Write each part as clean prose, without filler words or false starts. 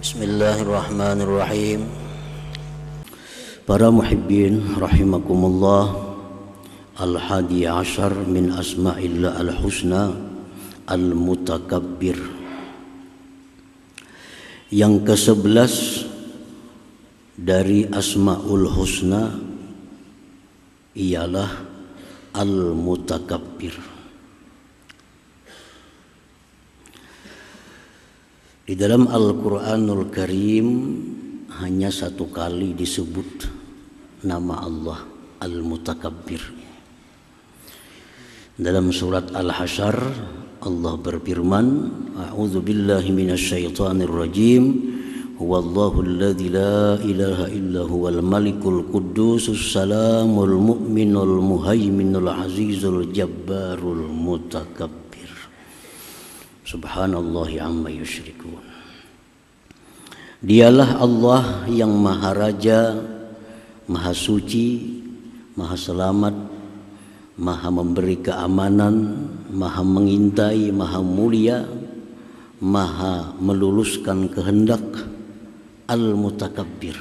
Bismillahirrahmanirrahim. Para muhibbin rahimakumullah, al-hadi ashar min asma'illah al-husna al-mutakabbir. Yang ke-11 dari asma'ul husna ialah al-mutakabbir. Di dalam Al-Quranul Karim hanya satu kali disebut nama Allah Al-Mutakabbir. Dalam surat Al-Hasyr Allah berfirman, A'udzu billahi minasyaitonir rajim. Huwallahu alladzi la ilaha illa huwal malikul quddusus salamul mu'minul muhaiminul azizul jabbarul mutakabbir. Subhanallah amma yusyrikun. Dialah Allah yang maha raja, maha suci, maha selamat, maha memberi keamanan, maha mengintai, maha mulia, maha meluluskan kehendak, al-mutakabbir.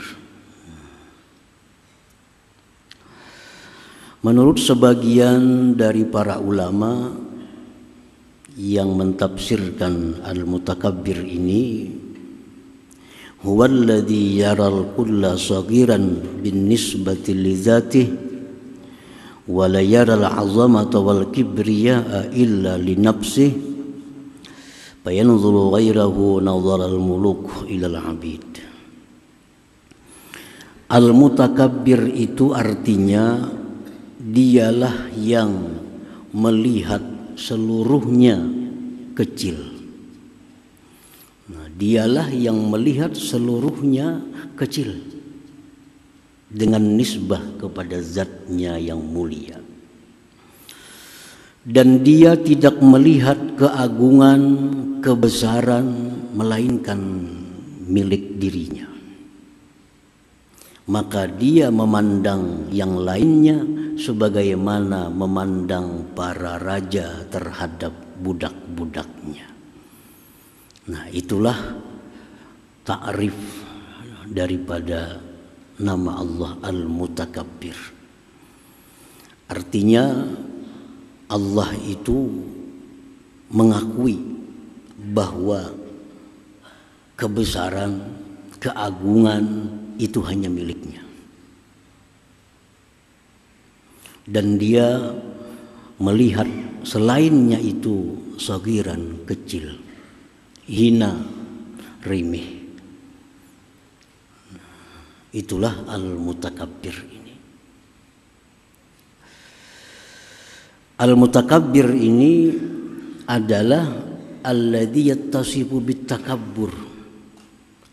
Menurut sebagian dari para ulama yang mentafsirkan al-mutakabbir ini, huwallazi yaral kulla saghiran bin nisbati li dzatihi wa la yaral 'azamata wal kibriya'a illa li nafsihi fayanzuru ghairahu nadhara al-muluk ila al-'abid. Al-mutakabbir itu artinya dialah yang melihat seluruhnya kecil. Nah, dialah yang melihat seluruhnya kecil dengan nisbah kepada zatnya yang mulia. Dan dia tidak melihat keagungan, kebesaran melainkan milik dirinya. Maka dia memandang yang lainnya sebagaimana memandang para raja terhadap budak-budaknya. Nah, itulah ta'rif daripada nama Allah Al-Mutakabbir. Artinya Allah itu mengakui bahwa kebesaran, keagungan itu hanya miliknya. Dan dia melihat selainnya itu sagiran, kecil, hina, remeh. Itulah al-mutakabbir ini. Al-mutakabbir ini adalah alladzi yattasifu bitakabbur.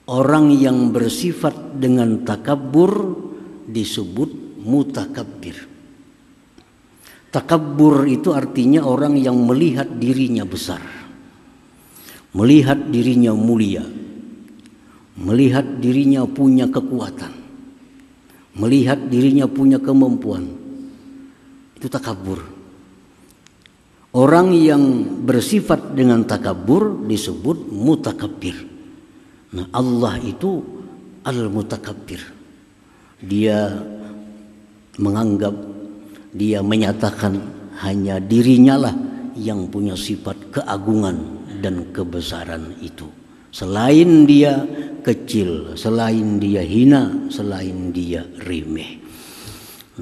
Orang yang bersifat dengan takabbur disebut mutakabbir. Takabbur itu artinya orang yang melihat dirinya besar, melihat dirinya mulia, melihat dirinya punya kekuatan, melihat dirinya punya kemampuan. Itu takabbur. Orang yang bersifat dengan takabbur disebut mutakabbir. Nah, Allah itu al-mutakabbir. Dia menganggap, dia menyatakan hanya dirinya lah yang punya sifat keagungan dan kebesaran itu. Selain dia kecil, selain dia hina, selain dia remeh.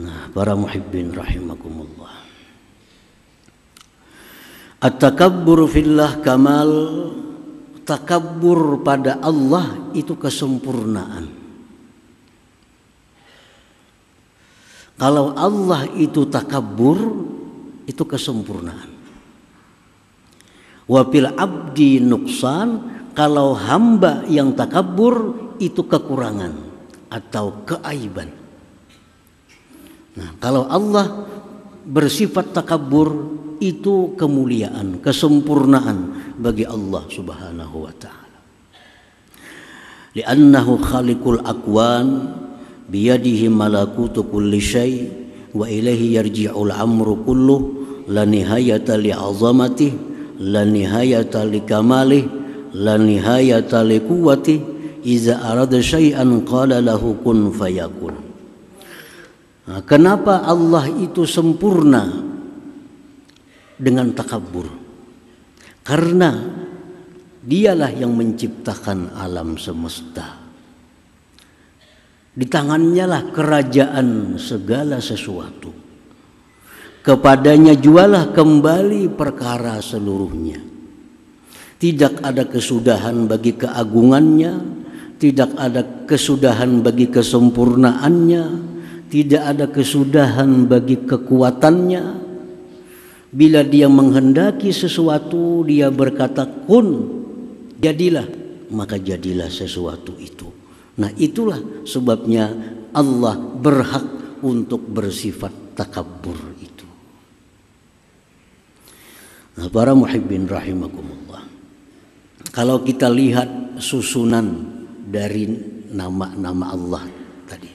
Nah, para muhibbin rahimakumullah. At-takabbur fillah kamal. Takabbur pada Allah itu kesempurnaan. Kalau Allah itu takabbur, itu kesempurnaan. Wa fil abdi nuqsan, kalau hamba yang takabbur itu kekurangan atau keaiban. Nah, kalau Allah bersifat takabbur itu kemuliaan, kesempurnaan bagi Allah Subhanahu wa taala. Li'annahu khaliqul akwan biyadihi malakutu kulli syai wa ilaihi yarji'ul amru kulluh la nihayata li'azamatihi la nihayata li kamalih la nihayata li quwwati iza arada syai'an qala lahu kun fayakun. Nah, kenapa Allah itu sempurna dengan takabbur? Karena dialah yang menciptakan alam semesta. Di tangannya lah kerajaan segala sesuatu. Kepadanya jualah kembali perkara seluruhnya. Tidak ada kesudahan bagi keagungannya, tidak ada kesudahan bagi kesempurnaannya, tidak ada kesudahan bagi kekuatannya. Bila dia menghendaki sesuatu, dia berkata kun, jadilah, maka jadilah sesuatu itu. Nah, itulah sebabnya Allah berhak untuk bersifat takabbur itu. Nah, para muhibbin rahimakumullah, kalau kita lihat susunan dari nama-nama Allah tadi,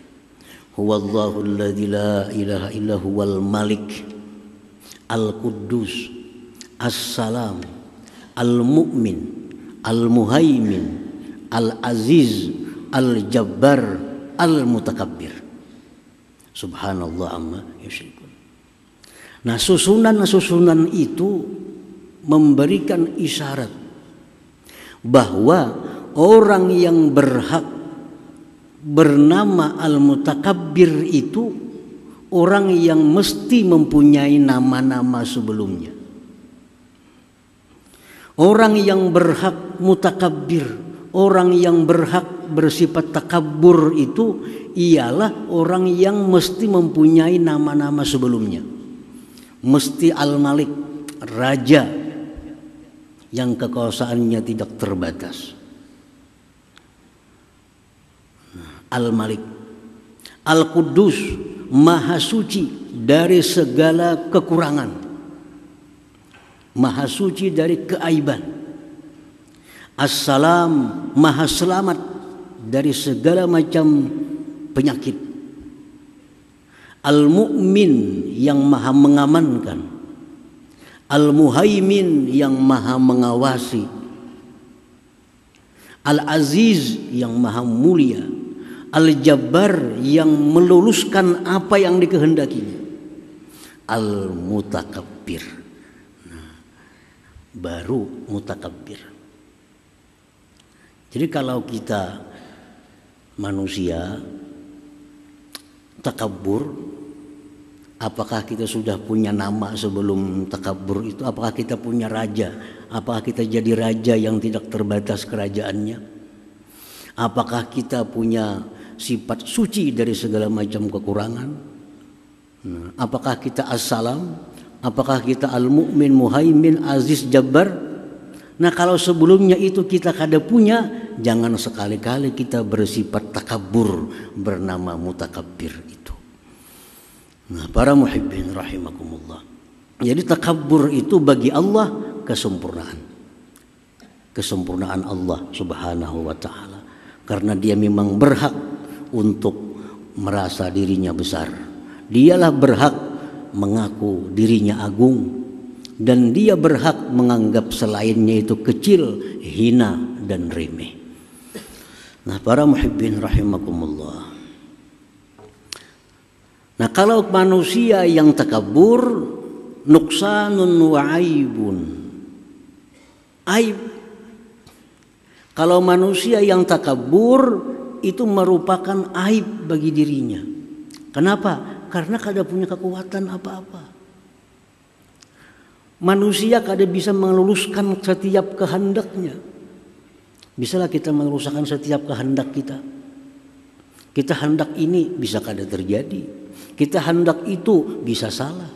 huwallahu alladzi la ilaha illa huwal malik al-quddus as-salam al-mu'min al-muhaimin al-aziz al-jabbar al-mutakabbir. Subhanallah amma yusyrikun. Nah, susunan-susunan itu memberikan isyarat bahwa orang yang berhak bernama al-mutakabbir itu orang yang mesti mempunyai nama-nama sebelumnya. Orang yang berhak mutakabbir, orang yang berhak bersifat takabbur itu ialah orang yang mesti mempunyai nama-nama sebelumnya. Mesti al-malik, raja yang kekuasaannya tidak terbatas. Al-Malik, Al-Quddus, Maha Suci dari segala kekurangan, Maha Suci dari keaiban. As-Salam, Maha Selamat dari segala macam penyakit. Al-Mu'min yang Maha mengamankan, Al-Muhaimin yang Maha mengawasi, Al-Aziz yang Maha mulia, Al-Jabbar yang meluluskan apa yang dikehendakinya, Al-Mutakabbir. Nah, baru mutakabbir. Jadi kalau kita manusia takabbur, apakah kita sudah punya nama sebelum takabbur itu? Apakah kita punya raja? Apakah kita jadi raja yang tidak terbatas kerajaannya? Apakah kita punya sifat suci dari segala macam kekurangan? Nah, apakah kita as-salam? Apakah kita al-mu'min, muhaimin, aziz, jabbar? Nah, kalau sebelumnya itu kita kada punya, jangan sekali-kali kita bersifat takabbur bernama mutakabbir itu. Nah, para muhibbin rahimakumullah. Jadi takabbur itu bagi Allah kesempurnaan. Kesempurnaan Allah Subhanahu wa taala. Karena dia memang berhak untuk merasa dirinya besar. Dialah berhak mengaku dirinya agung, dan dia berhak menganggap selainnya itu kecil, hina dan remeh. Nah, para muhibbin rahimakumullah. Nah, kalau manusia yang takabur, nuksanun wa aibun, aib. Kalau manusia yang takabur itu merupakan aib bagi dirinya. Kenapa? Karena kada punya kekuatan apa-apa. Manusia kada bisa meluluskan setiap kehendaknya. Bisalah kita meluluskan setiap kehendak kita. Kita hendak ini bisa kada terjadi. Kita hendak itu bisa salah.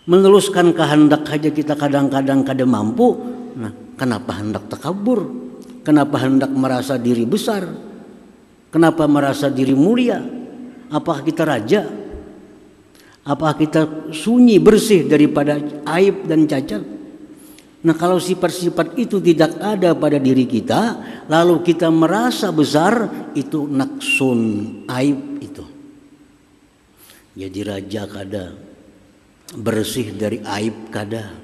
Meluluskan kehendak saja kita kadang-kadang kada mampu. Nah, kenapa hendak takabur? Kenapa hendak merasa diri besar? Kenapa merasa diri mulia? Apakah kita raja? Apakah kita sunyi bersih daripada aib dan cacat? Nah, kalau sifat-sifat itu tidak ada pada diri kita, lalu kita merasa besar, itu naksun, aib itu. Jadi raja kada, bersih dari aib kada,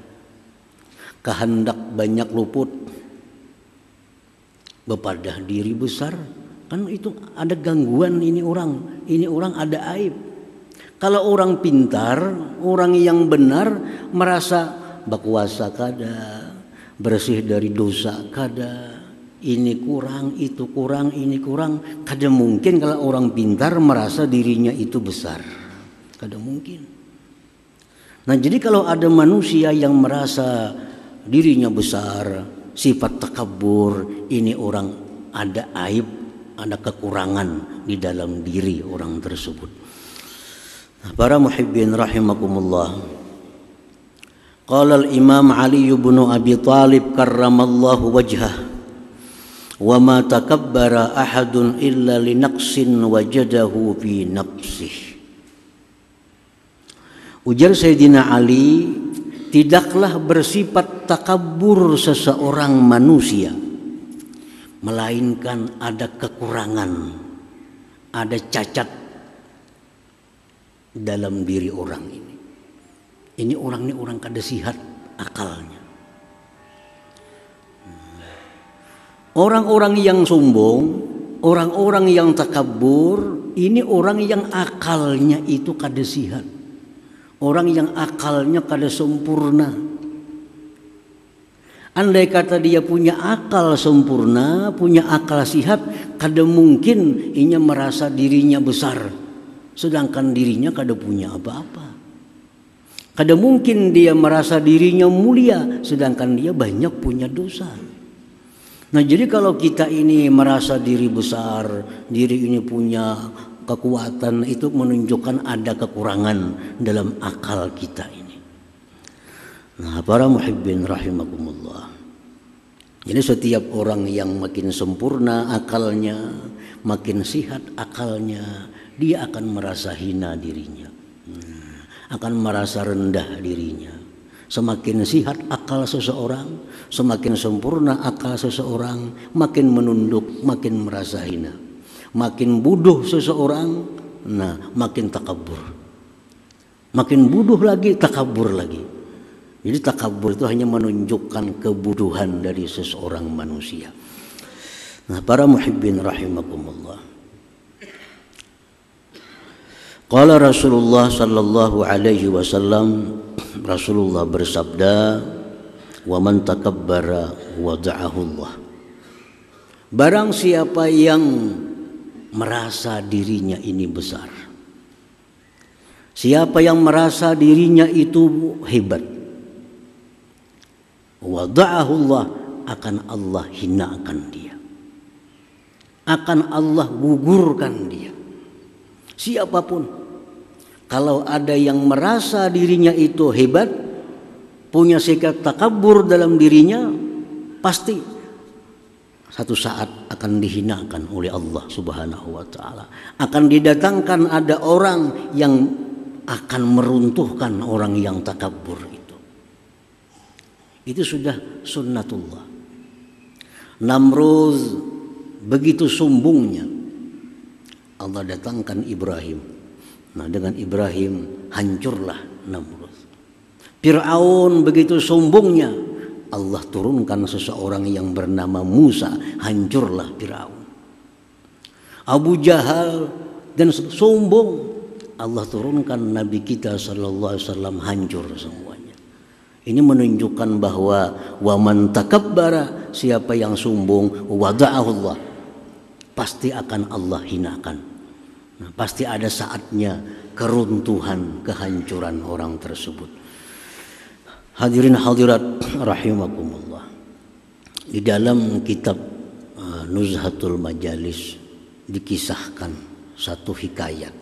kehendak banyak luput. bepadah diri besar, kan itu ada gangguan, ini orang ada aib. Kalau orang pintar, orang yang benar merasa berkuasa kada, bersih dari dosa kada, ini kurang, itu kurang, ini kurang. Kada mungkin kalau orang pintar merasa dirinya itu besar, kada mungkin. Nah, jadi kalau ada manusia yang merasa dirinya besar, sifat takabur, ini orang ada aib, ada kekurangan di dalam diri orang tersebut. Nah, para muhibbin rahimakumullah. Qala al-Imam Ali bin Abi Thalib karramallahu wajhah, wa ma takabbara ahadun illa li naqsin wajadahu fi nafsihi. Ujar Sayyidina Ali, tidaklah bersifat takabur seseorang manusia, melainkan ada kekurangan, ada cacat dalam diri orang ini. Ini orang kada sihat akalnya. Orang-orang yang sombong, orang-orang yang takabur, ini orang yang akalnya itu kada sihat. Orang yang akalnya kada sempurna. Andai kata dia punya akal sempurna, punya akal sihat, kada mungkin inya merasa dirinya besar, sedangkan dirinya kada punya apa-apa. Kada mungkin dia merasa dirinya mulia, sedangkan dia banyak punya dosa. Nah, jadi kalau kita ini merasa diri besar, diri ini punya kekuatan, itu menunjukkan ada kekurangan dalam akal kita ini. Nah, para muhibbin rahimakumullah. Jadi setiap orang yang makin sempurna akalnya, makin sihat akalnya, dia akan merasa hina dirinya, akan merasa rendah dirinya. Semakin sihat akal seseorang, semakin sempurna akal seseorang, makin menunduk, makin merasa hina. Makin bodoh seseorang, nah makin takabur. Makin bodoh lagi, takabur lagi. Jadi takabur itu hanya menunjukkan kebodohan dari seseorang manusia. Nah, para muhibbin rahimakumullah. Qala Rasulullah sallallahu alaihi wasallam, Rasulullah bersabda, "Wa man takabbara wada'ahu Allah." Barang siapa yang merasa dirinya ini besar, siapa yang merasa dirinya itu hebat, wada'ahu Allah, akan Allah hinakan dia, akan Allah gugurkan dia. Siapapun, kalau ada yang merasa dirinya itu hebat, punya sikap takabur dalam dirinya, pasti satu saat akan dihinakan oleh Allah Subhanahu wa ta'ala. Akan didatangkan ada orang yang akan meruntuhkan orang yang takabur itu. Itu sudah sunnatullah. Namrud begitu sombongnya, Allah datangkan Ibrahim. Nah, dengan Ibrahim hancurlah Namrud. Fir'aun begitu sombongnya, Allah turunkan seseorang yang bernama Musa, hancurlah Fir'aun. Abu Jahal dan sombong, Allah turunkan Nabi kita sallallahu alaihi wasallam, hancur semuanya. Ini menunjukkan bahwa wa man takabbara, siapa yang sombong, wada'ahu Allah, pasti akan Allah hinakan. Nah, pasti ada saatnya keruntuhan, kehancuran orang tersebut. Hadirin hadirat rahimakumullah. Di dalam kitab Nuzhatul Majalis dikisahkan satu hikayat.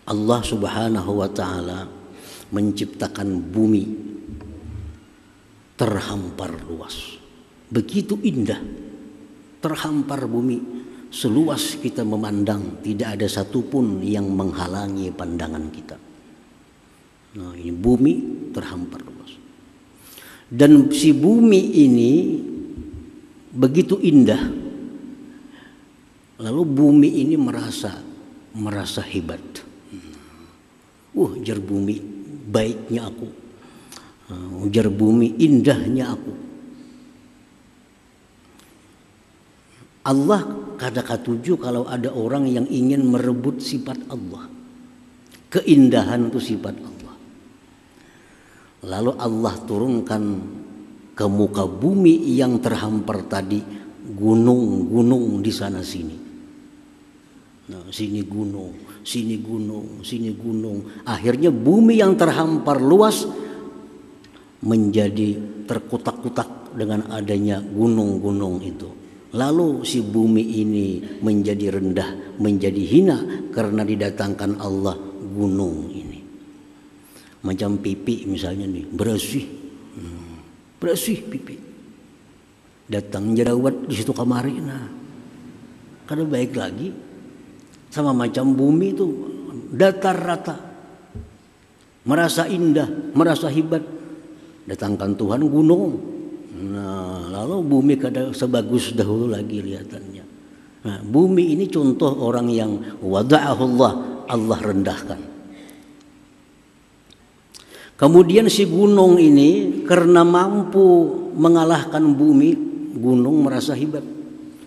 Allah Subhanahu wa ta'ala menciptakan bumi terhampar luas. Begitu indah, terhampar bumi, seluas kita memandang, tidak ada satupun yang menghalangi pandangan kita. Nah, ini bumi terhampar luas. Dan si bumi ini begitu indah. Lalu bumi ini merasa hebat. Jar bumi baiknya aku. Jar bumi indahnya aku. Allah kada katuju kalau ada orang yang ingin merebut sifat Allah. Keindahan itu sifat Allah. Lalu Allah turunkan ke muka bumi yang terhampar tadi gunung-gunung di sana sini. Nah, sini gunung, sini gunung, sini gunung. Akhirnya bumi yang terhampar luas menjadi terkutak-kutak dengan adanya gunung-gunung itu. Lalu si bumi ini menjadi rendah, menjadi hina karena didatangkan Allah gunung ini. Macam pipi misalnya nih, bersih, bersih pipi. Datang jerawat di situ kamari, nah, kada baik lagi. Sama macam bumi itu datar rata, merasa indah, merasa hebat. Datangkan Tuhan gunung. Nah, lalu bumi kada sebagus dahulu lagi lihatannya. Nah, bumi ini contoh orang yang wada'ahullah, Allah rendahkan. Kemudian si gunung ini karena mampu mengalahkan bumi, gunung merasa hebat.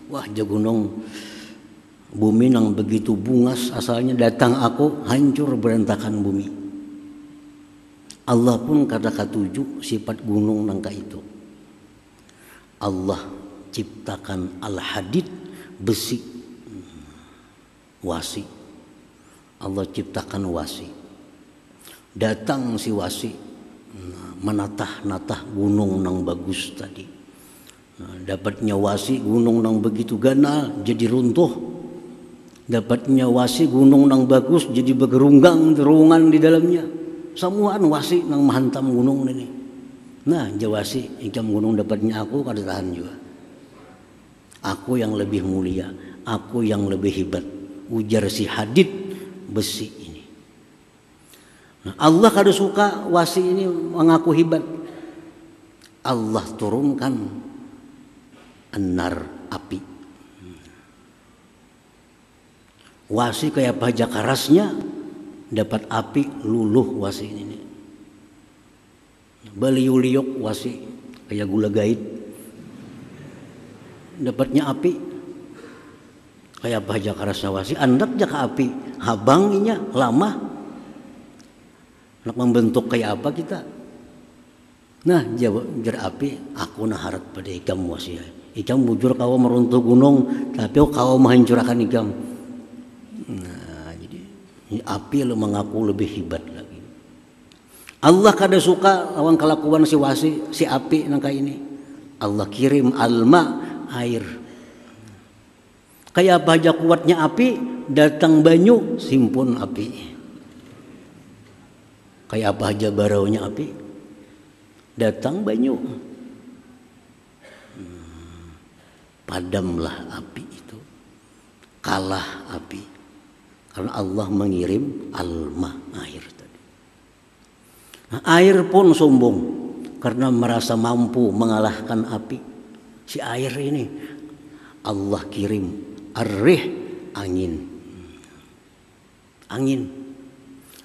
Wah, gunung, bumi nang begitu bungas asalnya, datang aku hancur berantakan bumi. Allah pun kada katuju sifat gunung nangka itu. Allah ciptakan al-hadid, besi, wasi. Allah ciptakan wasi. Datang si wasi, menatah-natah gunung nang bagus tadi. Dapatnya wasi gunung nang begitu ganal jadi runtuh. Dapatnya wasi gunung nang bagus jadi begerunggang terowongan di dalamnya. Samuaan wasi nang menghantam gunung ini. Nah, jawasi ikam gunung dapatnya aku kada tahan juga. Aku yang lebih mulia, aku yang lebih hebat. Ujar si hadid besi ini. Nah, Allah kada suka wasi ini mengaku hebat. Allah turunkan anar, api. Wasi kayak bajak karasnya dapat api luluh wasi ini. Beliuliuk wasi kayak gula gaib. Dapatnya api kayak bajak karasnya wasi, andak jaka api. Habanginya lama. Nak membentuk kayak apa kita? Nah, jar api, aku nah harap pada ikam wasi. Ikam bujur kau meruntuh gunung, tapi kau menghancurkan ikam. Nah, jadi api lo mengaku lebih hebat lagi. Allah kada suka lawan kelakuan si wasi, si api nangka ini. Allah kirim alma, air. Kayak apa aja kuatnya api, datang banyu, simpun api. Kayak apa aja baraunya api, datang banyu. Padamlah api itu, kalah api. Karena Allah mengirim alma, air tadi. Nah, air pun sombong karena merasa mampu mengalahkan api. Si air ini Allah kirim ar-rih, angin. Angin.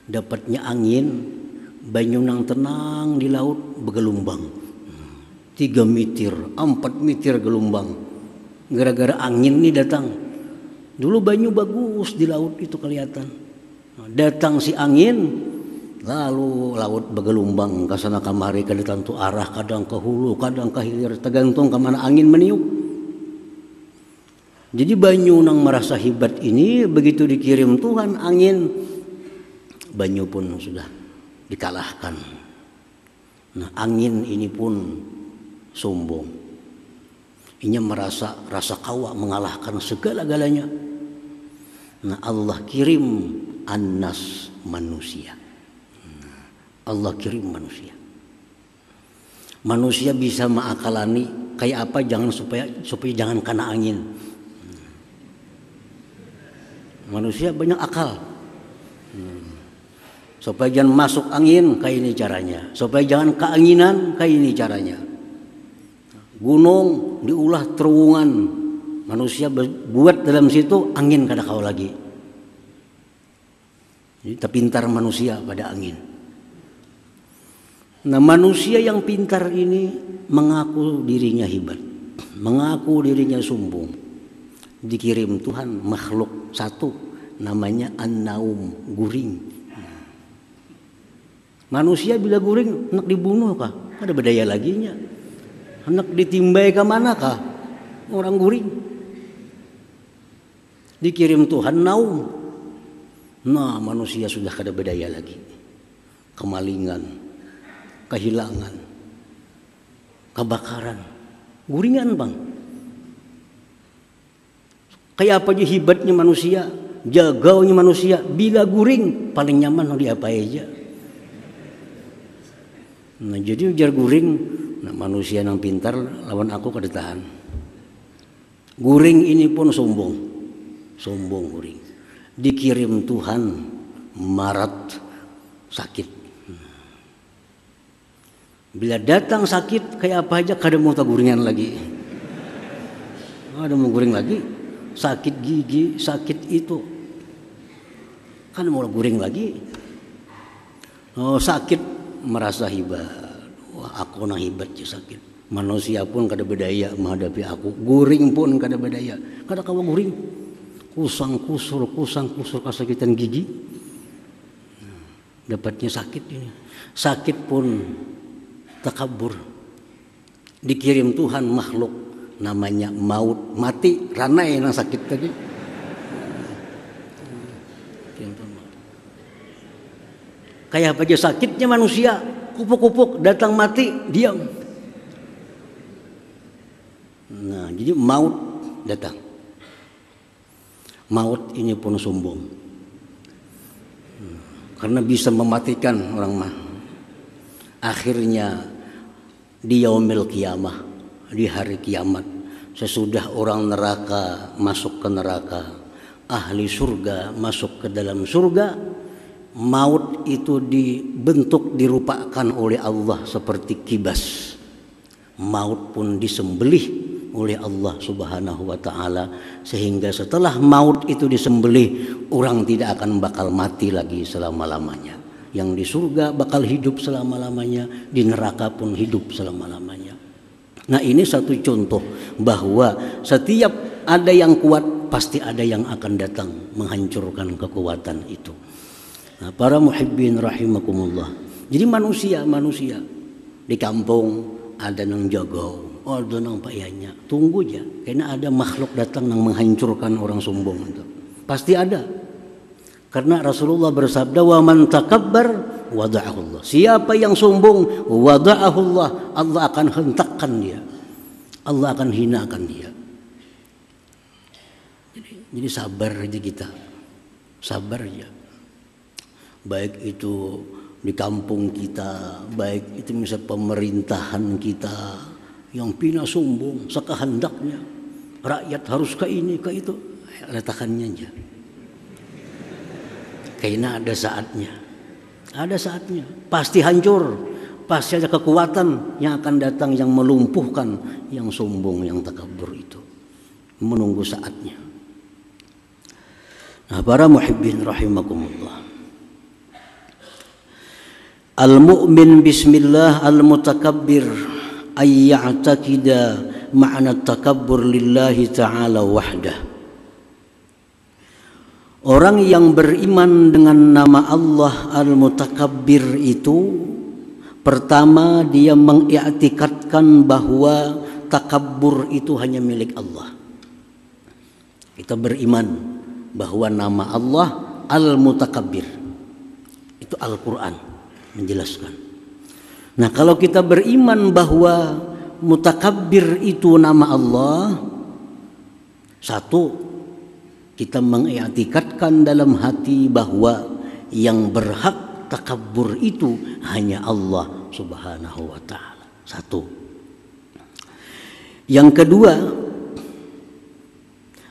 Dapatnya angin, banyu nang tenang di laut bergelombang. 3 meter, 4 meter gelombang. Gara-gara angin ini datang. Dulu banyu bagus di laut itu kelihatan. Datang si angin, lalu laut bergelombang ke sana kemari, kadang tentu arah, kadang ke hulu, kadang ke hilir, tergantung kemana angin meniup. Jadi banyu nang merasa hebat ini begitu dikirim Tuhan angin, banyu pun sudah dikalahkan. Nah, angin ini pun sombong. Inya merasa rasa kawa mengalahkan segala-galanya. Nah, Allah kirim annas, manusia. Allah kirim manusia. Manusia bisa mengakalani kayak apa, jangan supaya jangan kena angin. Manusia banyak akal. Supaya jangan masuk angin, kayak ini caranya. Supaya jangan keanginan, kayak ini caranya. Gunung diulah terowongan, manusia buat dalam situ angin kada kau lagi. Jadi terpintar manusia pada angin. Nah, manusia yang pintar ini mengaku dirinya hebat, mengaku dirinya sombong. Dikirim Tuhan makhluk satu namanya an-naum, guring. Manusia bila guring hendak dibunuh kah? Ada berdaya laginya. Hendak ditimbai ke mana kah? Orang guring. Dikirim Tuhan naum. Nah, manusia sudah kada berdaya lagi. Kemalingan, kehilangan, kebakaran, guringan bang. Kayak apa aja hebatnya manusia, jagaunya manusia. Bila guring paling nyaman di apa aja. Nah jadi ujar guring, nah manusia yang pintar lawan aku kada tahan. Guring ini pun sombong, sombong guring. Dikirim Tuhan marat, sakit. Bila datang sakit kayak apa aja kada mau tak guringan lagi. Ada mau guring lagi, sakit gigi, sakit itu, kan mau guring lagi. Oh sakit merasa hebat, wah aku nah hebat je sakit. Manusia pun kada berdaya menghadapi aku, guring pun kada berdaya. Kada kawa guring, kusang kusur kesakitan gigi. Dapatnya sakit ini, sakit pun takabur. Dikirim Tuhan makhluk namanya maut, mati, ranai yang sakit tadi. Kayak apa aja sakitnya manusia, kupuk-kupuk datang mati, diam. Nah, jadi maut datang. Maut ini pun sombong. Karena bisa mematikan orang mah. Akhirnya di yaumil kiamah, di hari kiamat, sesudah orang neraka masuk ke neraka, ahli surga masuk ke dalam surga, maut itu dibentuk dirupakan oleh Allah seperti kibas. Maut pun disembelih oleh Allah Subhanahu wa taala, sehingga setelah maut itu disembelih, orang tidak akan bakal mati lagi selama-lamanya. Yang di surga bakal hidup selama-lamanya, di neraka pun hidup selama-lamanya. Nah, ini satu contoh bahwa setiap ada yang kuat pasti ada yang akan datang menghancurkan kekuatan itu. Nah, para muhibbin rahimakumullah. Jadi manusia di kampung ada nang jago, ada nang payahnya. Tunggu aja, karena ada makhluk datang nang menghancurkan orang sombong itu. Pasti ada. Karena Rasulullah bersabda, wa man takabbar wada'ahu Allah. Siapa yang sombong, wada'ahu Allah, Allah akan hentakkan dia. Allah akan hinakan dia. Jadi sabar aja kita. Sabar aja. Baik itu di kampung kita, baik itu misalnya pemerintahan kita yang pina sombong sekahendaknya, rakyat harus ke ini ke itu, letakkannya aja. Kayaknya ada saatnya, pasti hancur, pasti ada kekuatan yang akan datang yang melumpuhkan yang sombong, yang takabur itu. Menunggu saatnya. Nah, para muhibbin rahimakumullah. Al-mu'min bismillah al-mutakabbir ay ya'taqida ma'na takabbur lillahi ta'ala wahdah. Orang yang beriman dengan nama Allah al-mutakabbir itu, pertama dia mengiktikadkan bahwa takabbur itu hanya milik Allah. Kita beriman bahwa nama Allah al-mutakabbir. Itu Al-Quran menjelaskan. Nah, kalau kita beriman bahwa mutakabbir itu nama Allah, satu, kita mengiktikadkan dalam hati bahwa yang berhak takabbur itu hanya Allah Subhanahu wa taala. Satu. Yang kedua,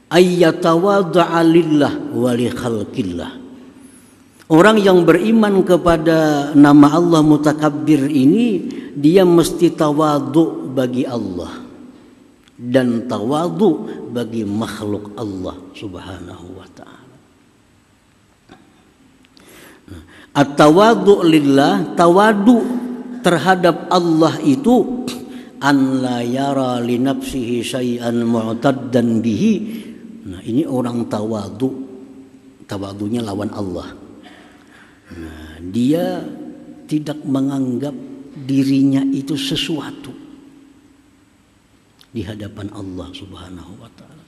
ayyatawadda'a lillah wa li khalqillah. Orang yang beriman kepada nama Allah mutakabbir ini, dia mesti tawadhu bagi Allah dan tawadhu bagi makhluk Allah Subhanahu wa taala. At-tawadhu lillah, tawadhu terhadap Allah itu an la yara li nafsihi syai'an mu'taddan bihi, Nah, ini orang tawadu. Tawadunya lawan Allah. Nah, dia tidak menganggap dirinya itu sesuatu di hadapan Allah Subhanahu wa taala.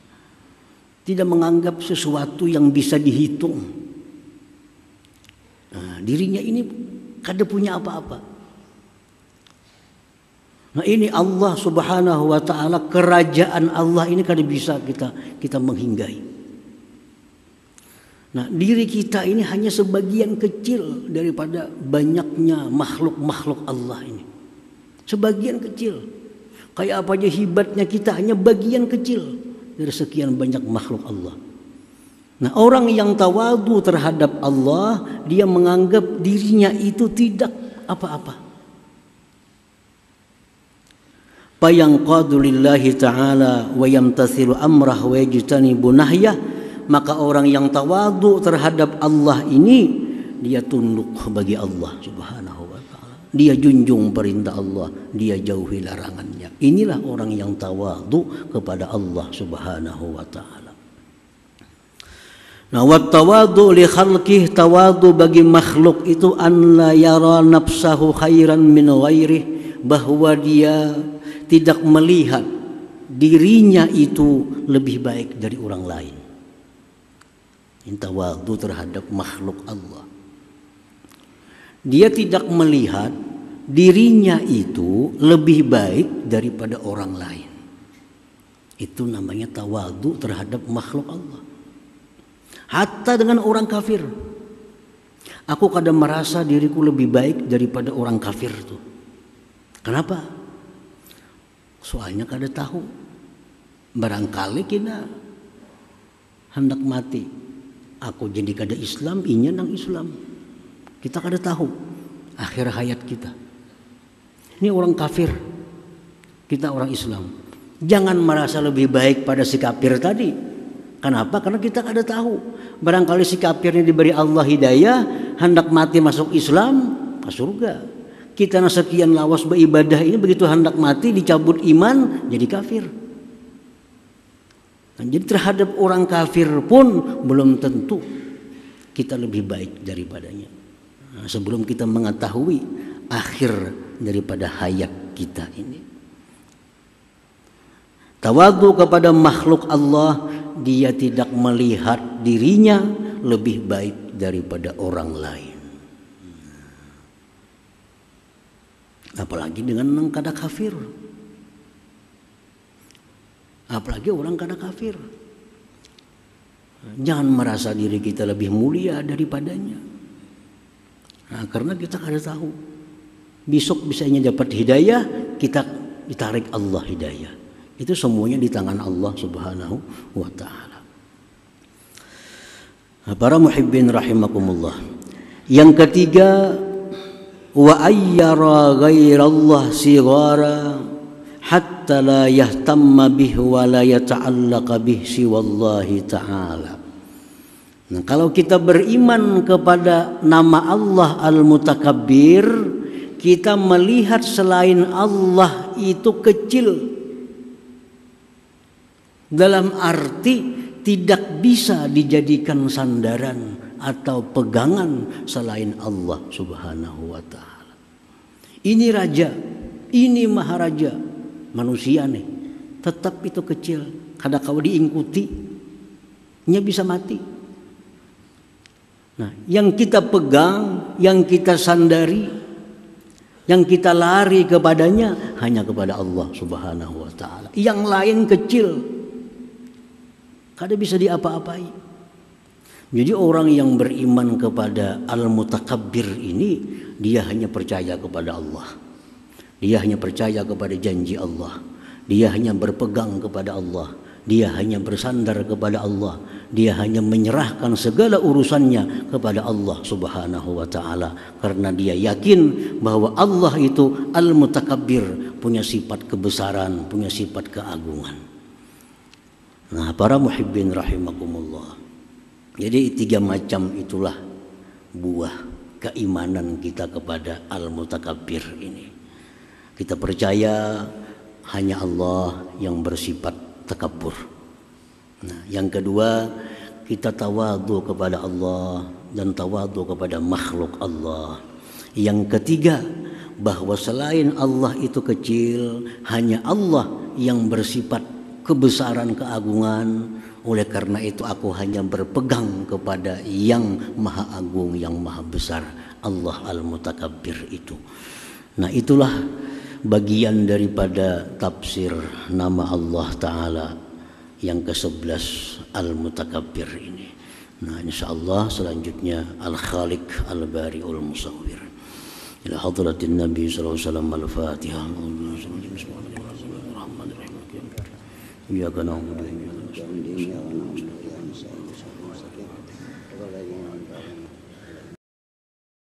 Tidak menganggap sesuatu yang bisa dihitung. Nah, dirinya ini kada punya apa-apa. Nah, ini Allah Subhanahu wa taala, kerajaan Allah ini kada bisa kita menghinggai. Nah, diri kita ini hanya sebagian kecil daripada banyaknya makhluk-makhluk Allah ini. Sebagian kecil. Kayak apa aja hebatnya kita, hanya bagian kecil dari sekian banyak makhluk Allah. Nah, orang yang tawadu terhadap Allah, dia menganggap dirinya itu tidak apa-apa. Fayanqadu lillahi ta'ala wa yamtathilu amrah wa yajtanibu nahyah. Maka orang yang tawadu terhadap Allah ini, dia tunduk bagi Allah Subhanahu wa taala. Dia junjung perintah Allah, dia jauhi larangannya. Inilah orang yang tawadu kepada Allah Subhanahu wa taala. Nah, wat tawadu li khalqih, tawadu bagi makhluk itu an la yara nafsahu khairan min ghairih, bahwa dia tidak melihat dirinya itu lebih baik dari orang lain. Tawadu terhadap makhluk Allah. Dia tidak melihat dirinya itu lebih baik daripada orang lain. Itu namanya tawadu terhadap makhluk Allah. Hatta dengan orang kafir. Aku kadang merasa diriku lebih baik daripada orang kafir itu. Kenapa? Soalnya kada tahu. Barangkali kita hendak mati. Aku jadi kada Islam, inya nang Islam. Kita kada tahu akhir hayat kita. Ini orang kafir, kita orang Islam. Jangan merasa lebih baik pada si kafir tadi. Kenapa? Karena kita kada tahu. Barangkali si kafir ini diberi Allah hidayah, hendak mati masuk Islam, ke surga. Kita yang sekian lawas beribadah ini, begitu hendak mati dicabut iman, jadi kafir. Jadi terhadap orang kafir pun belum tentu kita lebih baik daripadanya. Nah, sebelum kita mengetahui akhir daripada hayat kita ini. Tawadu kepada makhluk Allah, dia tidak melihat dirinya lebih baik daripada orang lain. Apalagi dengan orang kada kafir. Apalagi orang kada kafir. Jangan merasa diri kita lebih mulia daripadanya. Nah, karena kita kada tahu. Besok bisanya dapat hidayah, kita ditarik Allah hidayah. Itu semuanya di tangan Allah Subhanahu wa taala. Nah, para muhibbin rahimakumullah. Yang ketiga, wa ayyara ghairallah sigara hatta la yahtamma bih wa la yata'allaqa bih siwallahi ta'ala. Nah, kalau kita beriman kepada nama Allah Al-Mutakabbir, kita melihat selain Allah itu kecil. Dalam arti tidak bisa dijadikan sandaran atau pegangan selain Allah Subhanahu wa taala. Ini raja, ini maharaja, manusia nih, tetap itu kecil. Kada kau diingkuti, nya bisa mati. Nah, yang kita pegang, yang kita sandari, yang kita lari kepadanya hanya kepada Allah Subhanahu wa taala. Yang lain kecil, kada bisa diapa-apai. Jadi orang yang beriman kepada Al-Mutakabbir ini, dia hanya percaya kepada Allah. Dia hanya percaya kepada janji Allah. Dia hanya berpegang kepada Allah. Dia hanya bersandar kepada Allah. Dia hanya menyerahkan segala urusannya kepada Allah Subhanahu wa taala, karena dia yakin bahwa Allah itu Al-Mutakabbir, punya sifat kebesaran, punya sifat keagungan. Nah, para muhibbin rahimakumullah. Jadi 3 macam itulah buah keimanan kita kepada Al-Mutakabbir ini. Kita percaya hanya Allah yang bersifat takabur. Nah, yang kedua, kita tawadhu kepada Allah dan tawadhu kepada makhluk Allah. Yang ketiga, bahwa selain Allah itu kecil, hanya Allah yang bersifat kebesaran, keagungan. Oleh karena itu aku hanya berpegang kepada yang maha agung, yang maha besar, Allah Al-Mutakabbir itu. Nah, itulah bagian daripada tafsir nama Allah Ta'ala yang ke-11 Al-Mutakabbir ini. Nah, insyaallah selanjutnya Al-Khaliq Al-Bari'ul Musawwir. Ila hadratin Nabi sallallahu alaihi wasallam Al-Fatihah. Bismillahirrahmanirrahim. Iyyaka na'budu